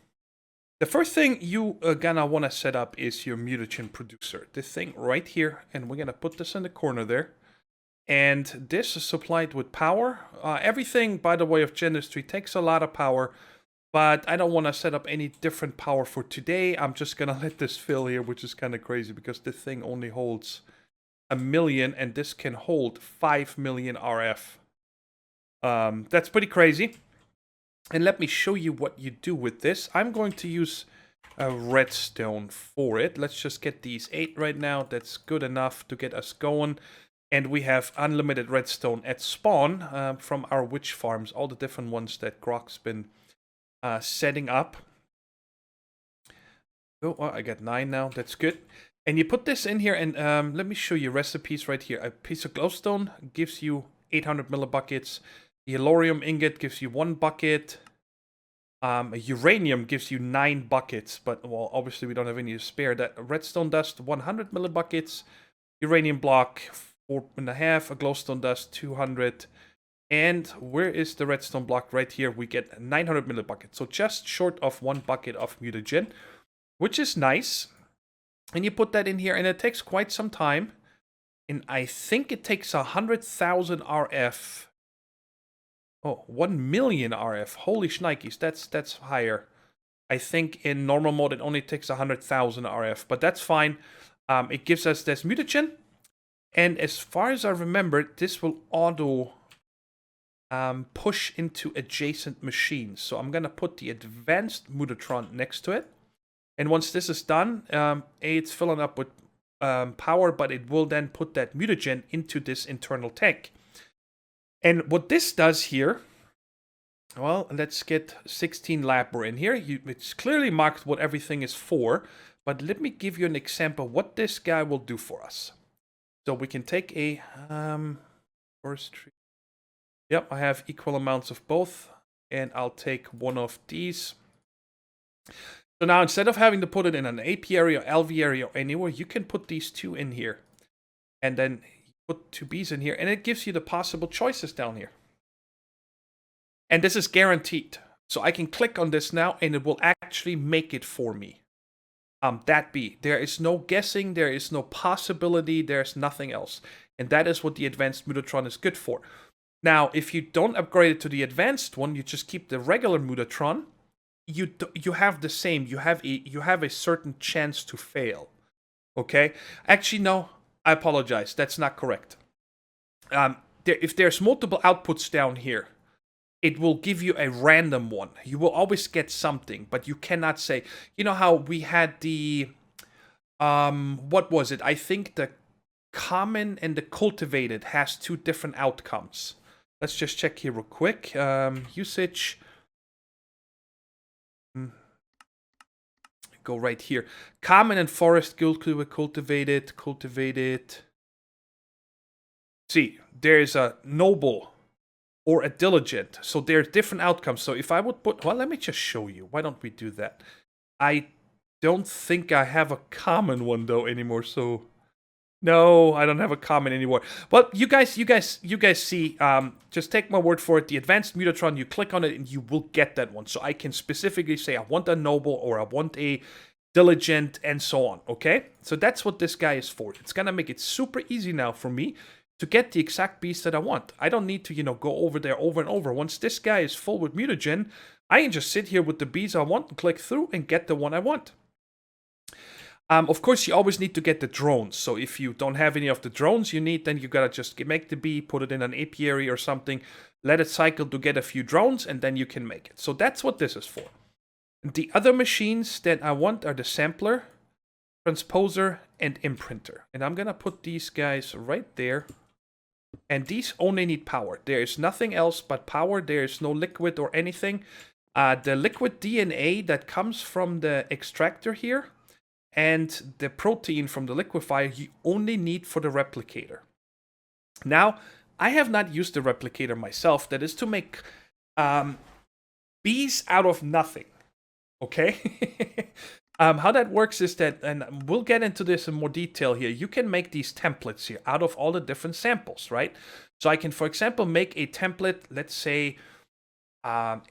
The first thing you are gonna want to set up is your mutagen producer. This thing right here, and we're gonna put this in the corner there. And this is supplied with power. Everything, by the way, of Gendustry takes a lot of power. But I don't want to set up any different power for today. I'm just going to let this fill here, which is kind of crazy because this thing only holds 1 million and this can hold 5 million RF. That's pretty crazy. And let me show you what you do with this. I'm going to use a redstone for it. Let's just get these 8 right now. That's good enough to get us going. And we have unlimited redstone at spawn from our witch farms. All the different ones that Grok's been setting up. Oh, I got 9 now. That's good. And you put this in here, and let me show you recipes right here. A piece of glowstone gives you 800 millibuckets. The yellorium ingot gives you 1 bucket. Uranium gives you 9 buckets, but well, obviously we don't have any to spare. That redstone dust 100 millibuckets. Uranium block 4.5. A glowstone dust 200. And where is the redstone block? Right here, we get 900 millibuckets. So just short of 1 bucket of mutagen, which is nice. And you put that in here, and it takes quite some time. And I think it takes 100,000 RF. Oh, 1 million RF. Holy shnikes, that's higher. I think in normal mode, it only takes 100,000 RF. But that's fine. It gives us this mutagen. And as far as I remember, this will auto push into adjacent machines. So I'm going to put the advanced mutatron next to it. And once this is done, it's filling up with power, but it will then put that mutagen into this internal tank. And what this does here, well, let's get 16 labware in here. It's clearly marked what everything is for, but let me give you an example what this guy will do for us. So we can take a forestry. Yep, I have equal amounts of both, and I'll take one of these. So now instead of having to put it in an apiary or alveary or anywhere, you can put these 2 in here. And then put 2 bees in here, and it gives you the possible choices down here. And this is guaranteed. So I can click on this now, and it will actually make it for me. That bee. There is no guessing, there is no possibility, there's nothing else. And that is what the advanced mutatron is good for. Now, if you don't upgrade it to the advanced one, you just keep the regular mutatron. You have the same. You have a certain chance to fail. Okay? Actually, no. I apologize. That's not correct. If there's multiple outputs down here, it will give you a random one. You will always get something, but you cannot say. You know how we had the what was it? I think the common and the cultivated has 2 different outcomes. Let's just check here real quick. Usage. Go right here. Common and forest cultivated. See, there is a noble or a diligent. So there are different outcomes. So if I would put, well, let me just show you. Why don't we do that? I don't think I have a common one though anymore. So no, I don't have a common anymore. But you guys see. Just take my word for it. The advanced Mutatron, you click on it and you will get that one. So I can specifically say I want a noble or I want a diligent and so on. Okay, so that's what this guy is for. It's gonna make it super easy now for me to get the exact beast that I want. I don't need to, go over there over and over. Once this guy is full with mutagen, I can just sit here with the bees I want and click through and get the one I want. Of course, you always need to get the drones. So if you don't have any of the drones you need, then you gotta just make the bee, put it in an apiary or something, let it cycle to get a few drones, and then you can make it. So that's what this is for. The other machines that I want are the sampler, transposer, and imprinter. And I'm gonna put these guys right there. And these only need power. There is nothing else but power. There is no liquid or anything. The liquid DNA that comes from the extractor here and the protein from the liquefier you only need for the replicator. Now, I have not used the replicator myself. That is to make bees out of nothing. Okay? How that works is that, and we'll get into this in more detail here, you can make these templates here out of all the different samples, right? So I can, for example, make a template, let's say,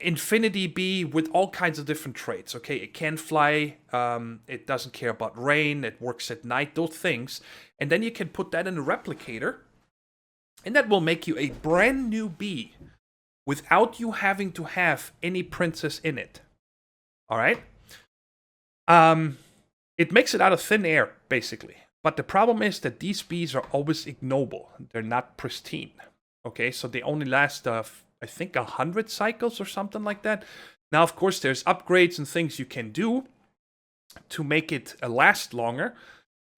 infinity bee with all kinds of different traits, okay? It can fly, it doesn't care about rain, it works at night, those things. And then you can put that in a replicator, and that will make you a brand new bee without you having to have any princess in it. All right? It makes it out of thin air, basically. But the problem is that these bees are always ignoble. They're not pristine. Okay, so they only last, I think, 100 cycles or something like that. Now, of course, there's upgrades and things you can do to make it last longer.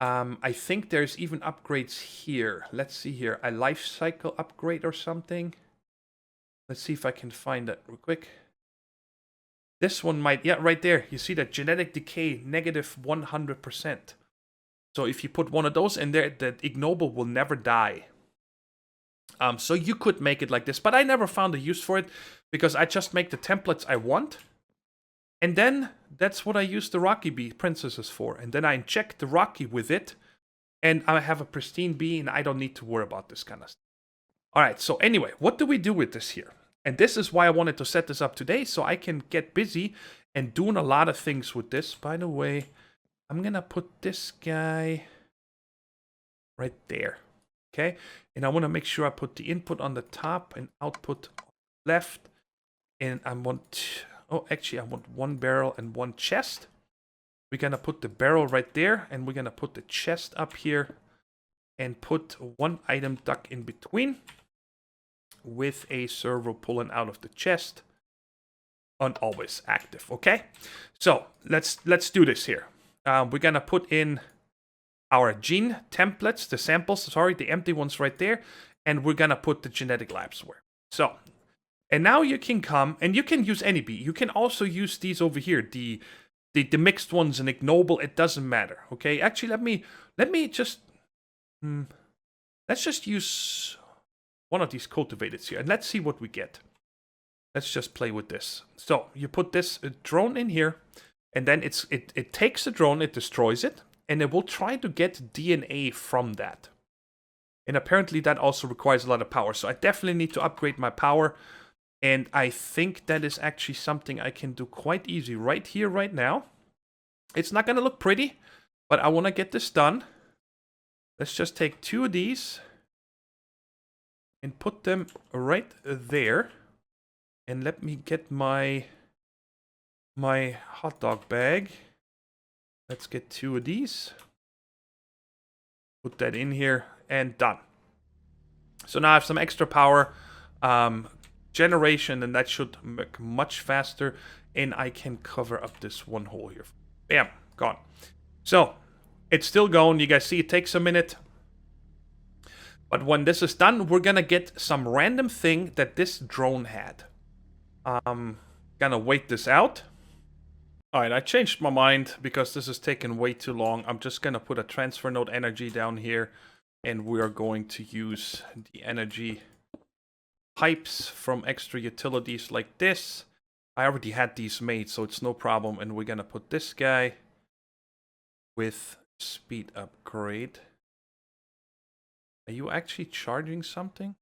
I think there's even upgrades here. Let's see here. A life cycle upgrade or something. Let's see if I can find that real quick. This one might, yeah, right there. You see that genetic decay, negative 100%. So if you put one of those in there, the ignoble will never die. So you could make it like this, but I never found a use for it because I just make the templates I want. And then that's what I use the Rocky Bee princesses for. And then I inject the Rocky with it and I have a pristine bee and I don't need to worry about this kind of stuff. All right, so anyway, what do we do with this here? And this is why I wanted to set this up today, so I can get busy and doing a lot of things with this. By the way, I'm going to put this guy right there, okay? And I want to make sure I put the input on the top and output left. And I want, oh, actually, I want one barrel and one chest. We're going to put the barrel right there, and we're going to put the chest up here and put one item duck in between, with a servo pulling out of the chest on always active, okay? So let's do this here. We're gonna put in our gene templates, the samples, sorry, the empty ones right there, and we're gonna put the genetic labsware. So, and now you can come, and you can use any bee. You can also use these over here, the mixed ones and ignoble, it doesn't matter, okay? Actually, let me just, let's just use one of these cultivateds here, and let's see what we get. Let's just play with this. So you put this drone in here, and then it takes the drone, it destroys it, and it will try to get DNA from that. And apparently that also requires a lot of power. So I definitely need to upgrade my power, and I think that is actually something I can do quite easy right here, right now. It's not going to look pretty, but I want to get this done. Let's just take 2 of these and put them right there. And let me get my hot dog bag. Let's get 2 of these. Put that in here and done. So now I have some extra power generation, and that should make much faster. And I can cover up this one hole here. Bam, gone. So it's still going. You guys see it takes a minute. But when this is done, we're gonna get some random thing that this drone had. Gonna wait this out. Alright, I changed my mind because this is taking way too long. I'm just gonna put a transfer node energy down here, and we are going to use the energy pipes from extra utilities like this. I already had these made, so it's no problem. And we're gonna put this guy with speed upgrade. Are you actually charging something?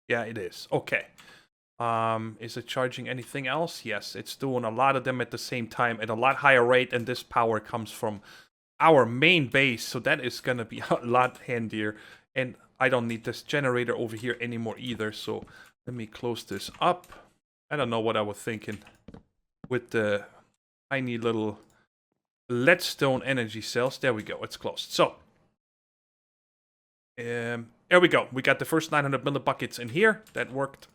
Yeah, it is. Okay. Is it charging anything else? Yes, it's doing a lot of them at the same time at a lot higher rate, and this power comes from our main base, so that is gonna be a lot handier. And I don't need this generator over here anymore either, so let me close this up. I don't know what I was thinking with the tiny little leadstone energy cells. There we go, it's closed. So there we go. We got the first 900 millibuckets in here. That worked.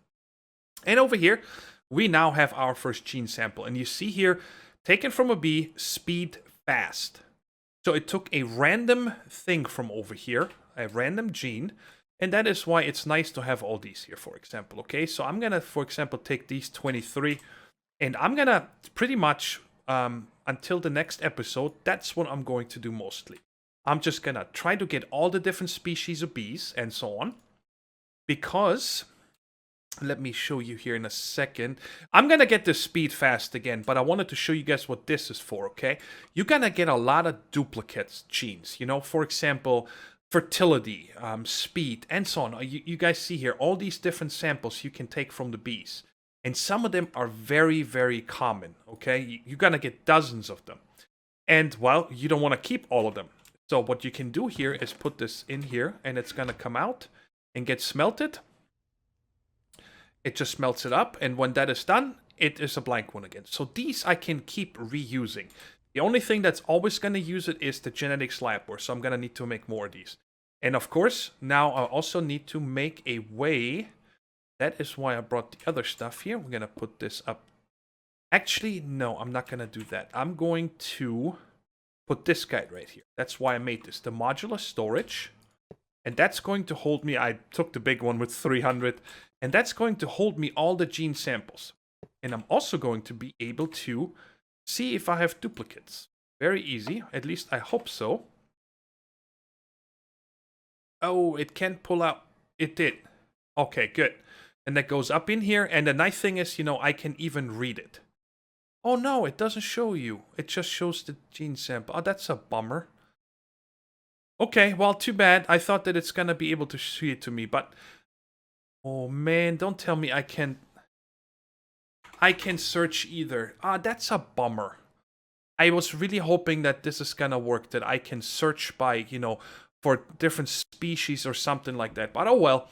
And over here, we now have our first gene sample. And you see here, taken from a bee, speed fast. So it took a random thing from over here, a random gene. And that is why it's nice to have all these here, for example. Okay, so I'm going to, for example, take these 23. And I'm going to pretty much, until the next episode, that's what I'm going to do mostly. I'm just going to try to get all the different species of bees and so on. Because, let me show you here in a second. I'm going to get the speed fast again, but I wanted to show you guys what this is for, okay? You're going to get a lot of duplicates genes. You know, for example, fertility, speed, and so on. You guys see here, all these different samples you can take from the bees. And some of them are very, very common, okay? You're going to get dozens of them. And, well, you don't want to keep all of them. So what you can do here is put this in here, and it's going to come out and get smelted. It just smelts it up, and when that is done, it is a blank one again. So these I can keep reusing. The only thing that's always going to use it is the genetics labware, so I'm going to need to make more of these. And of course, now I also need to make a way. That is why I brought the other stuff here. We're going to put this up. Actually, no, I'm not going to do that. I'm going to put this guy right here. That's why I made this, the modular storage. And that's going to hold me, I took the big one with 300, and that's going to hold me all the gene samples. And I'm also going to be able to see if I have duplicates. Very easy, at least I hope so. Oh, it can't pull out. It did. Okay, good. And that goes up in here, and the nice thing is, you know, I can even read it. Oh no, it doesn't show you. It just shows the gene sample. Oh, that's a bummer. Okay, well, too bad. I thought that it's gonna be able to see it to me, but... Oh man, don't tell me I can search either. Ah, that's a bummer. I was really hoping that this is gonna work, that I can search by, you know, for different species or something like that. But oh well.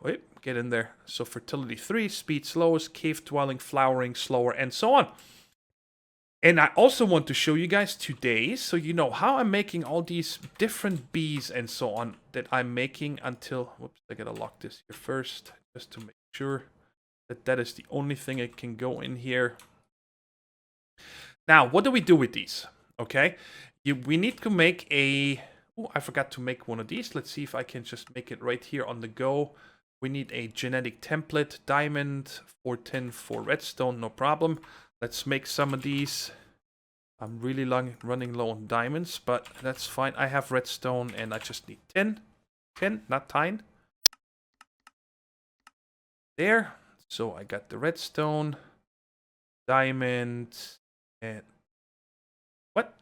Wait, get in there. So fertility 3, speed slowest, cave dwelling, flowering slower, and so on. And I also want to show you guys today, so you know how I'm making all these different bees and so on that I'm making until... Whoops, I gotta lock this here first, just to make sure that that is the only thing that can go in here. Now, what do we do with these? Okay, we need to make a... Oh, I forgot to make one of these. Let's see if I can just make it right here on the go. We need a genetic template, diamond, 410 for redstone, no problem. Let's make some of these. I'm really running low on diamonds, but that's fine. I have redstone and I just need 10. 10, not 9. There. So I got the redstone, diamond, and... What?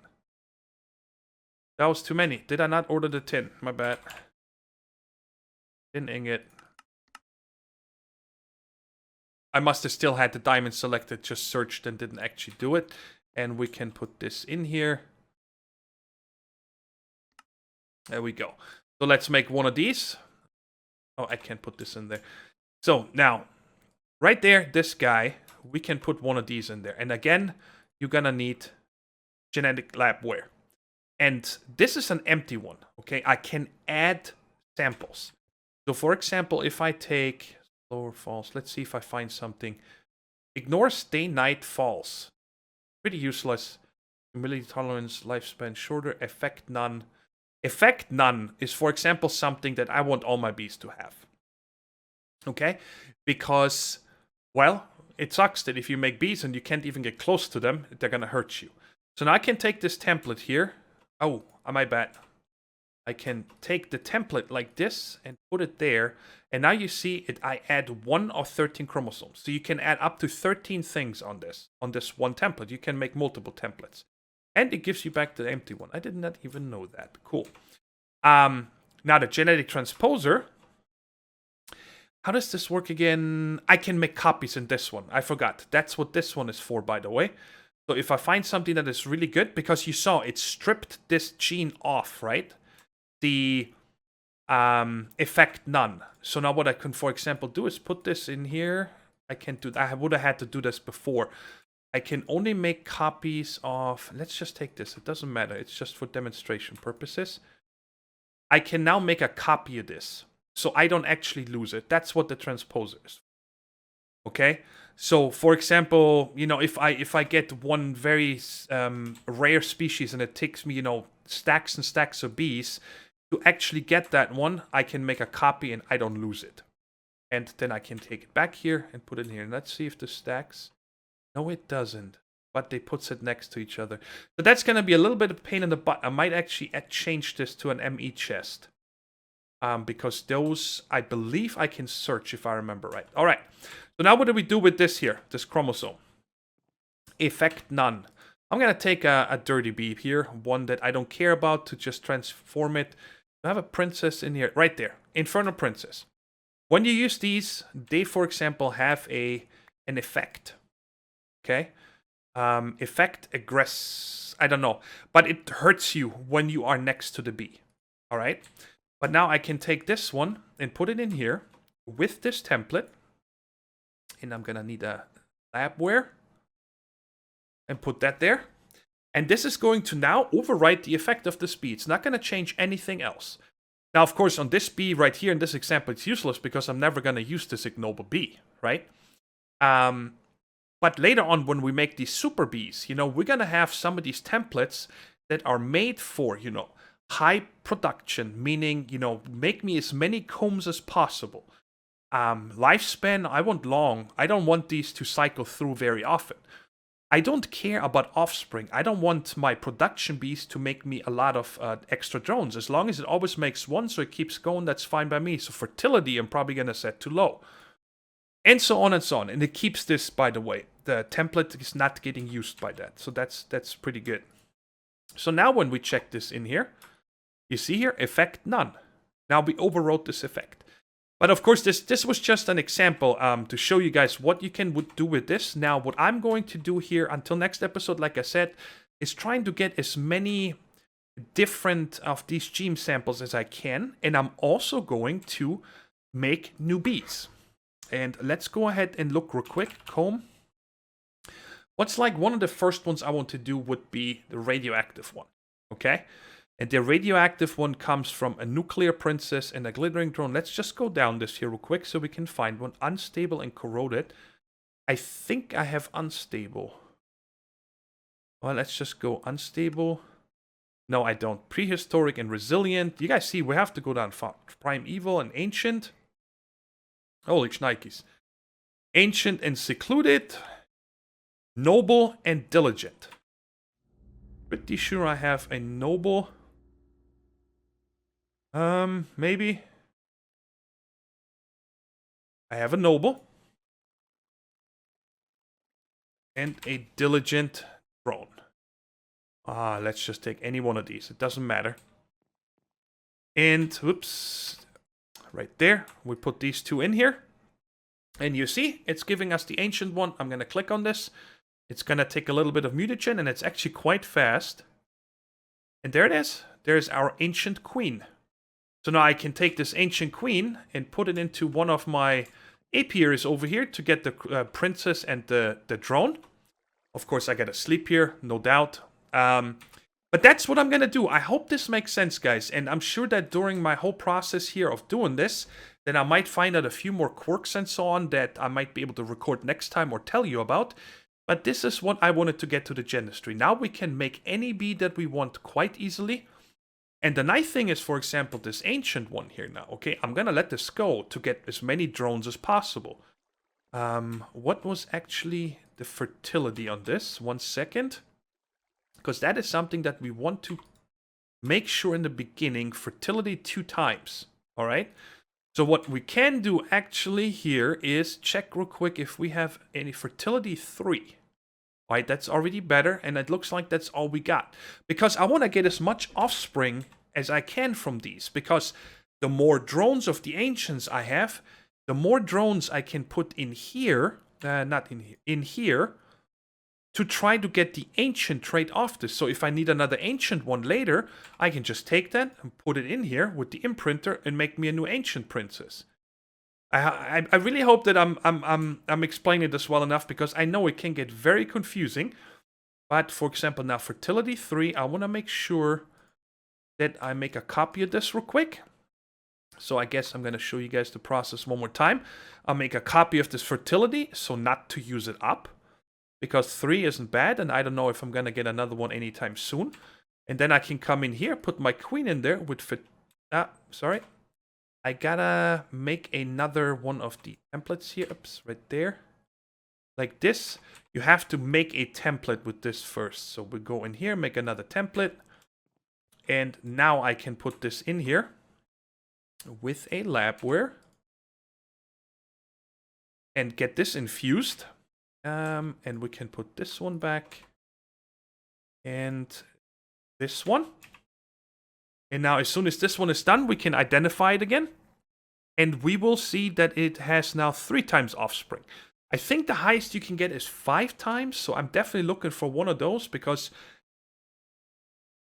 That was too many. Did I not order the tin? My bad. Tin ingot. I must have still had the diamond selected, just searched and didn't actually do it. And we can put this in here. There we go. So let's make one of these. Oh, I can't put this in there. So now, right there, this guy, we can put one of these in there. And again, you're gonna need genetic labware. And this is an empty one, okay? I can add samples. So for example, if I take... Lower false. Let's see if I find something. Ignore stay night false. Pretty useless. Humidity tolerance, lifespan shorter, effect none. Effect none is, for example, something that I want all my bees to have. Okay? Because, well, it sucks that if you make bees and you can't even get close to them, they're gonna hurt you. So now I can take this template here. Oh, my bad. I can take the template like this and put it there. And now you see it. I add 1 of 13 chromosomes. So you can add up to 13 things on this one template. You can make multiple templates. And it gives you back the empty one. I did not even know that. Cool. Now the genetic transposer. How does this work again? I can make copies in this one. I forgot. That's what this one is for, by the way. So if I find something that is really good, because you saw it stripped this gene off, right? The effect none. So now what I can, for example, do is put this in here. I can't do that. I would have had to do this before. I can only make copies of, let's just take this. It doesn't matter. It's just for demonstration purposes. I can now make a copy of this. So I don't actually lose it. That's what the transposer is. Okay? So, for example, you know, if I get one very rare species and it takes me, you know, stacks and stacks of bees to actually get that one, I can make a copy and I don't lose it. And then I can take it back here and put it in here. And let's see if this stacks. No, it doesn't. But they puts it next to each other. So that's going to be a little bit of pain in the butt. I might actually change this to an ME chest. Because those, I believe I can search if I remember right. All right. So now what do we do with this here, this chromosome? Effect none. I'm going to take a dirty bee here, one that I don't care about, to just transform it. I have a princess in here, right there, Infernal Princess. When you use these, they, for example, have an effect. Okay? Effect aggress, I don't know. But it hurts you when you are next to the bee. All right? But now I can take this one and put it in here with this template. And I'm going to need a labware. And put that there. And this is going to now overwrite the effect of this bee. It's not going to change anything else. Now, of course, on this bee right here in this example, it's useless because I'm never going to use this ignoble bee, right? But later on, when we make these super bees, you know, we're going to have some of these templates that are made for, you know, high production, meaning, you know, make me as many combs as possible. Lifespan, I want long. I don't want these to cycle through very often. I don't care about offspring. I don't want my production bees to make me a lot of extra drones. As long as it always makes one, so it keeps going, that's fine by me. So fertility, I'm probably going to set to low. And so on and so on. And it keeps this, by the way. The template is not getting used by that. So that's pretty good. So now when we check this in here, you see here, effect none. Now we overwrote this effect. But of course, this was just an example to show you guys what you can do with this. Now, what I'm going to do here until next episode, like I said, is trying to get as many different of these gene samples as I can. And I'm also going to make new bees. And let's go ahead and look real quick. Comb. What's like one of the first ones I want to do would be the radioactive one. Okay? And the radioactive one comes from a nuclear princess and a glittering drone. Let's just go down this here real quick so we can find one. Unstable and corroded. I think I have unstable. Well, let's just go unstable. No, I don't. Prehistoric and resilient. You guys see, we have to go down far. Primeval and ancient. Holy shnikes. Ancient and secluded. Noble and diligent. Pretty sure I have a noble. Maybe. I have a noble. And a diligent drone. Let's just take any one of these. It doesn't matter. And, whoops. Right there. We put these two in here. And you see, it's giving us the ancient one. I'm going to click on this. It's going to take a little bit of mutagen, and it's actually quite fast. And there it is. There's our ancient queen. So now I can take this ancient queen and put it into one of my apiaries over here to get the princess and the drone. Of course, I gotta sleep here, no doubt. But that's what I'm gonna do. I hope this makes sense, guys. And I'm sure that during my whole process here of doing this, then I might find out a few more quirks and so on that I might be able to record next time or tell you about. But this is what I wanted to get to the Gendustry. Now we can make any bee that we want quite easily. And the nice thing is, for example, this ancient one here now. Okay, I'm going to let this go to get as many drones as possible. What was actually the fertility on this? 1 second. Because that is something that we want to make sure in the beginning fertility 2 times. All right. So what we can do actually here is check real quick if we have any fertility 3. All right, that's already better, and it looks like that's all we got. Because I want to get as much offspring as I can from these, because the more drones of the ancients I have, the more drones I can put in here, not in here, in here, to try to get the ancient trait off this. So if I need another ancient one later, I can just take that and put it in here with the imprinter and make me a new ancient princess. I really hope that I'm explaining this well enough, because I know it can get very confusing. But for example, now fertility 3, I want to make sure that I make a copy of this real quick. So I guess I'm going to show you guys the process one more time. I'll make a copy of this fertility, so not to use it up, because 3 isn't bad, and I don't know if I'm going to get another one anytime soon. And then I can come in here, put my queen in there with sorry. I gotta make another one of the templates here. Oops, right there. Like this. You have to make a template with this first. So we go in here, make another template. And now I can put this in here with a labware. And get this infused. And we can put this one back. And this one. And now as soon as this one is done, we can identify it again. And we will see that it has now 3 times offspring. I think the highest you can get is 5 times. So I'm definitely looking for one of those, because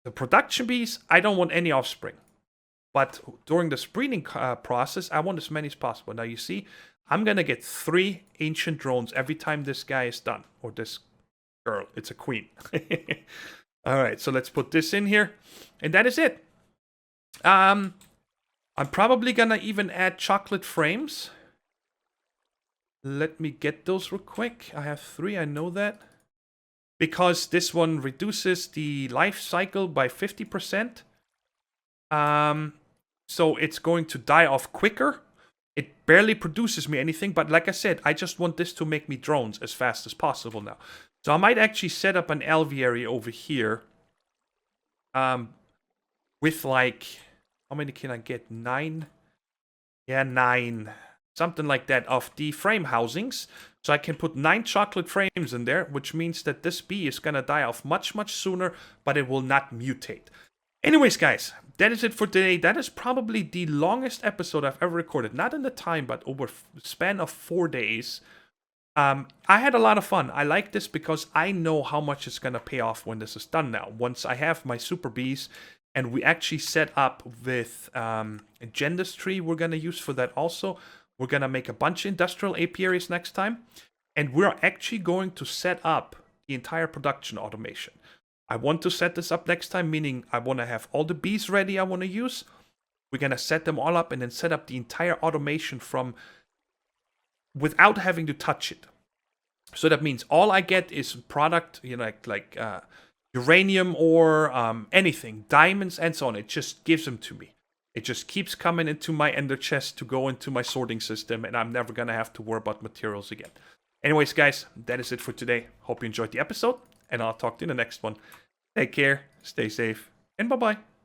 the production bees, I don't want any offspring. But during the breeding process, I want as many as possible. Now you see, I'm going to get 3 ancient drones every time this guy is done. Or this girl. It's a queen. Alright, so let's put this in here. And that is it. I'm probably gonna even add chocolate frames. Let me get those real quick. I have 3, I know that. Because this one reduces the life cycle by 50%. So it's going to die off quicker. It barely produces me anything, but like I said, I just want this to make me drones as fast as possible now. So I might actually set up an Alveary over here. With like... How many can I get? 9? Yeah, 9. Something like that of the frame housings. So I can put 9 chocolate frames in there, which means that this bee is going to die off much, much sooner, but it will not mutate. Anyways, guys, that is it for today. That is probably the longest episode I've ever recorded. Not in the time, but over a span of 4 days. I had a lot of fun. I like this because I know how much it's going to pay off when this is done now. Once I have my super bees... And we actually set up with Gendustry we're going to use for that also. We're going to make a bunch of industrial apiaries next time. And we're actually going to set up the entire production automation. I want to set this up next time, meaning I want to have all the bees ready I want to use. We're going to set them all up and then set up the entire automation from without having to touch it. So that means all I get is product, you know, like uranium or anything, diamonds and so on. It just gives them to me. It just keeps coming into my ender chest to go into my sorting system, and I'm never going to have to worry about materials again. Anyways, guys, that is it for today. Hope you enjoyed the episode, and I'll talk to you in the next one. Take care, stay safe, and bye-bye.